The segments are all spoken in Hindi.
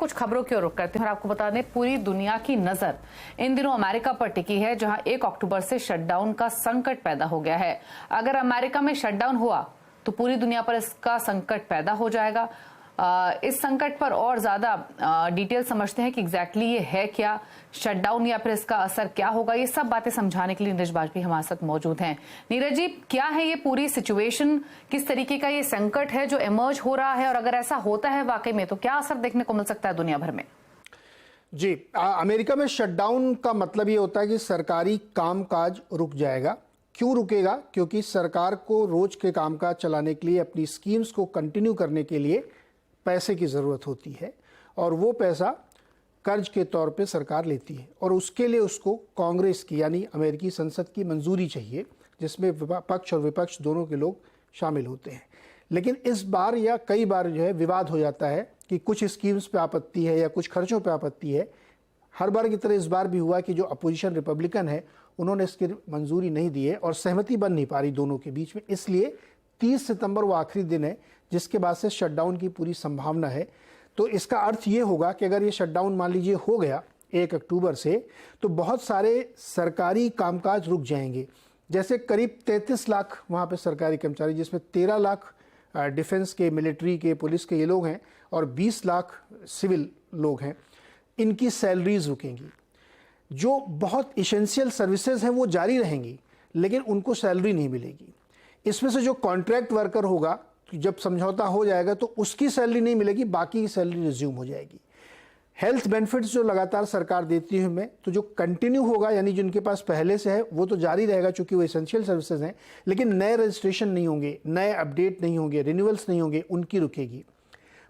कुछ खबरों की ओर रुख करते हैं और आपको बता दें पूरी दुनिया की नजर इन दिनों अमेरिका पर टिकी है, जहां 1 अक्टूबर से शटडाउन का संकट पैदा हो गया है। अगर अमेरिका में शटडाउन हुआ तो पूरी दुनिया पर इसका संकट पैदा हो जाएगा। इस संकट पर और ज्यादा डिटेल समझते हैं कि एग्जैक्टली ये है क्या, शटडाउन या फिर इसका असर क्या होगा। ये सब बातें समझाने के लिए नीरज बाजपेयी हमारे साथ मौजूद हैं। नीरज जी, क्या है ये पूरी सिचुएशन, किस तरीके का ये संकट है जो इमर्ज हो रहा है, और अगर ऐसा होता है वाकई में तो क्या असर देखने को मिल सकता है दुनिया भर में? जी, अमेरिका में शटडाउन का मतलब ये होता है कि सरकारी कामकाज रुक जाएगा। क्यों रुकेगा? क्योंकि सरकार को रोज के कामकाज चलाने के लिए, अपनी स्कीम्स को कंटिन्यू करने के लिए पैसे की ज़रूरत होती है, और वो पैसा कर्ज के तौर पे सरकार लेती है, और उसके लिए उसको कांग्रेस की यानी अमेरिकी संसद की मंजूरी चाहिए, जिसमें पक्ष और विपक्ष दोनों के लोग शामिल होते हैं। लेकिन इस बार या कई बार जो है विवाद हो जाता है कि कुछ स्कीम्स पे आपत्ति है या कुछ खर्चों पे आपत्ति है। हर बार की तरह इस बार भी हुआ कि जो अपोजिशन रिपब्लिकन है उन्होंने इसकी मंजूरी नहीं दी है और सहमति बन नहीं पा रही दोनों के बीच में। इसलिए 30 सितंबर वो आखिरी दिन है जिसके बाद से शटडाउन की पूरी संभावना है। तो इसका अर्थ ये होगा कि अगर ये शटडाउन मान लीजिए हो गया 1 अक्टूबर से, तो बहुत सारे सरकारी कामकाज रुक जाएंगे। जैसे करीब 33 लाख वहाँ पे सरकारी कर्मचारी, जिसमें 13 लाख डिफेंस के, मिलिट्री के, पुलिस के ये लोग हैं, और 20 लाख सिविल लोग हैं, इनकी सैलरीज रुकेंगी। जो बहुत इसेंशियल सर्विसेज हैं वो जारी रहेंगी, लेकिन उनको सैलरी नहीं मिलेगी। इसमें से जो कॉन्ट्रैक्ट वर्कर होगा, जब समझौता हो जाएगा तो उसकी सैलरी नहीं मिलेगी, बाकी की सैलरी रिज्यूम हो जाएगी। हेल्थ बेनिफिट्स जो लगातार सरकार देती है हमें, तो जो कंटिन्यू होगा, यानी जिनके पास पहले से है वो तो जारी रहेगा चूंकि वो एसेंशियल सर्विसेज हैं, लेकिन नए रजिस्ट्रेशन नहीं होंगे, नए अपडेट नहीं होंगे, रिन्यूअल्स नहीं होंगे, उनकी रुकेगी।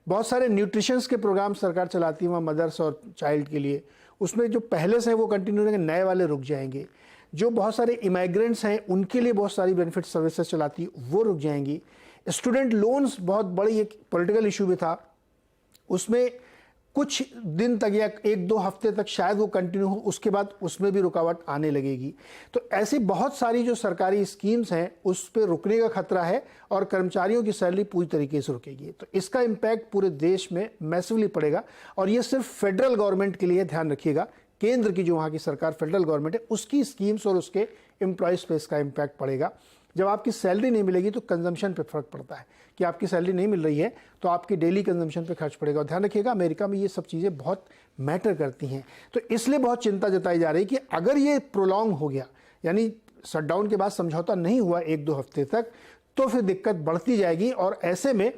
बहुत सारे न्यूट्रिशंस के प्रोग्राम सरकार चलाती है वहाँ मदर्स और चाइल्ड के लिए, उसमें जो पहले से है वो कंटिन्यू रहेंगे, नए वाले रुक जाएंगे। जो बहुत सारे इमाइग्रेंट्स हैं उनके लिए बहुत सारी बेनिफिट सर्विसेज चलाती है, वो रुक जाएंगी। स्टूडेंट लोन्स बहुत बड़ी एक पॉलिटिकल इशू भी था, उसमें कुछ दिन तक या 1-2 हफ्ते तक शायद वो कंटिन्यू हो, उसके बाद उसमें भी रुकावट आने लगेगी। तो ऐसी बहुत सारी जो सरकारी स्कीम्स हैं उस पर रुकने का खतरा है, और कर्मचारियों की सैलरी पूरी तरीके से रुकेगी। तो इसका इम्पैक्ट पूरे देश में मैसिवली पड़ेगा, और ये सिर्फ फेडरल गवर्नमेंट के लिए, ध्यान रखिएगा, केंद्र की जो वहाँ की सरकार फेडरल गवर्नमेंट है उसकी स्कीम्स और उसके एम्प्लॉयज़ पे इसका इम्पैक्ट पड़ेगा। जब आपकी सैलरी नहीं मिलेगी तो कंजम्पशन पे फर्क पड़ता है, कि आपकी सैलरी नहीं मिल रही है तो आपकी डेली कंजम्पशन पे खर्च पड़ेगा। और ध्यान रखिएगा, अमेरिका में ये सब चीज़ें बहुत मैटर करती हैं। तो इसलिए बहुत चिंता जताई जा रही है कि अगर ये प्रोलॉन्ग हो गया, यानी शटडाउन के बाद समझौता नहीं हुआ 1-2 हफ्ते तक, तो फिर दिक्कत बढ़ती जाएगी। और ऐसे में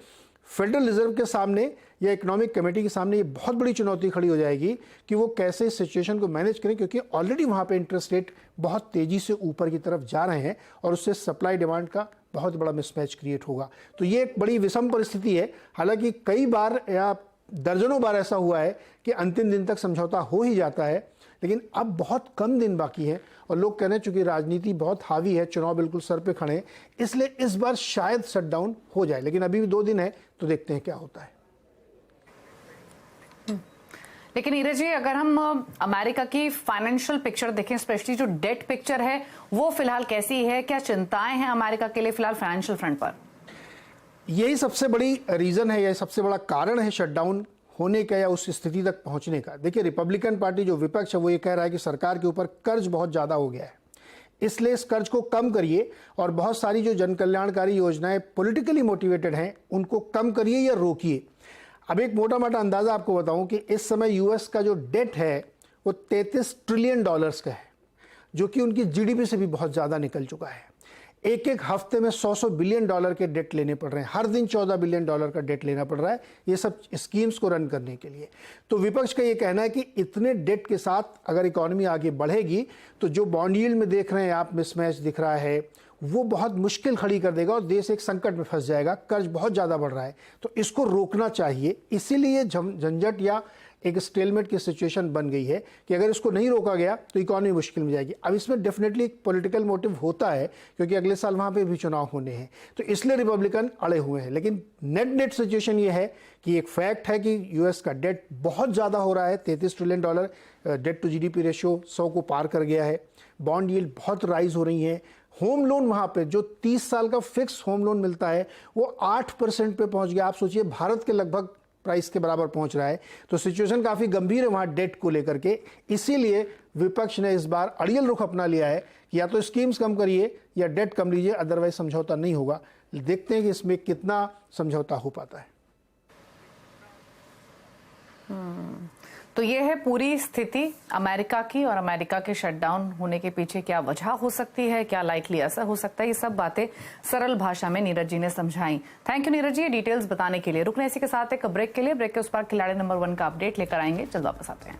फेडरल रिजर्व के सामने या इकोनॉमिक कमेटी के सामने ये बहुत बड़ी चुनौती खड़ी हो जाएगी कि वो कैसे इस सिचुएशन को मैनेज करें, क्योंकि ऑलरेडी वहाँ पे इंटरेस्ट रेट बहुत तेज़ी से ऊपर की तरफ जा रहे हैं, और उससे सप्लाई डिमांड का बहुत बड़ा मिसमैच क्रिएट होगा। तो ये एक बड़ी विषम परिस्थिति है। हालांकि कई बार या दर्जनों बार ऐसा हुआ है कि अंतिम दिन तक समझौता हो ही जाता है, लेकिन अब बहुत कम दिन बाकी है, और लोग कह रहे हैं चूंकि राजनीति बहुत हावी है, चुनाव बिल्कुल सर पे खड़े हैं, इसलिए इस बार शायद शटडाउन हो जाए। लेकिन अभी भी 2 दिन है, तो देखते हैं क्या होता है। लेकिन नीरज जी, अगर हम अमेरिका की फाइनेंशियल पिक्चर देखें, स्पेशली जो डेट पिक्चर है वो फिलहाल कैसी है? क्या चिंताएं हैं अमेरिका के लिए फिलहाल फाइनेंशियल फ्रंट पर? यही सबसे बड़ी रीजन है, यह सबसे बड़ा कारण है शटडाउन होने का या उस स्थिति तक पहुंचने का। देखिए, रिपब्लिकन पार्टी जो विपक्ष है वो ये कह रहा है कि सरकार के ऊपर कर्ज बहुत ज़्यादा हो गया है, इसलिए इस कर्ज को कम करिए, और बहुत सारी जो जन कल्याणकारी योजनाएं पॉलिटिकली मोटिवेटेड हैं उनको कम करिए या रोकिए। अब एक मोटा मोटा अंदाज़ा आपको बताऊं कि इस समय यूएस का जो डेट है वो $33 ट्रिलियन का है, जो कि उनकी जीडीपी से भी बहुत ज़्यादा निकल चुका है। एक हफ्ते में $100 बिलियन के डेट लेने पड़ रहे हैं, हर दिन $14 बिलियन का डेट लेना पड़ रहा है ये सब स्कीम्स को रन करने के लिए। तो विपक्ष का ये कहना है कि इतने डेट के साथ अगर इकोनॉमी आगे बढ़ेगी तो जो बॉन्ड यील्ड में देख रहे हैं आप मिसमैच दिख रहा है, वो बहुत मुश्किल खड़ी कर देगा और देश एक संकट में फंस जाएगा। कर्ज बहुत ज़्यादा बढ़ रहा है, तो इसको रोकना चाहिए। इसीलिए झंझट या एक स्टेलमेट की सिचुएशन बन गई है कि अगर इसको नहीं रोका गया तो इकोनॉमी मुश्किल में जाएगी। अब इसमें डेफिनेटली एक पॉलिटिकल मोटिव होता है, क्योंकि अगले साल वहाँ पे भी चुनाव होने हैं, तो इसलिए रिपब्लिकन अड़े हुए हैं। लेकिन नेट सिचुएशन ये है कि एक फैक्ट है कि यूएस का डेट बहुत ज़्यादा हो रहा है, $33 trillion debt to GDP ratio 100 को पार कर गया है। बॉन्ड यील्ड बहुत राइज हो रही है। होम लोन वहाँ पे जो 30 साल का फिक्स होम लोन मिलता है वो 8% पे पहुँच गया। आप सोचिए, भारत के लगभग प्राइस के बराबर पहुंच रहा है। तो सिचुएशन काफी गंभीर है वहां डेट को लेकर के। इसीलिए विपक्ष ने इस बार अड़ियल रुख अपना लिया है कि या तो स्कीम्स कम करिए या डेट कम लीजिए, अदरवाइज समझौता नहीं होगा। देखते हैं कि इसमें कितना समझौता हो पाता है। तो ये है पूरी स्थिति अमेरिका की, और अमेरिका के शटडाउन होने के पीछे क्या वजह हो सकती है, क्या लाइकली असर हो सकता है, ये सब बातें सरल भाषा में नीरज जी ने समझाई। थैंक यू नीरज जी, ये डिटेल्स बताने के लिए। रुकने इसी के साथ एक ब्रेक के लिए, ब्रेक के उस पार खिलाड़ी नंबर 1 का अपडेट लेकर आएंगे, जल्द वापस आते हैं।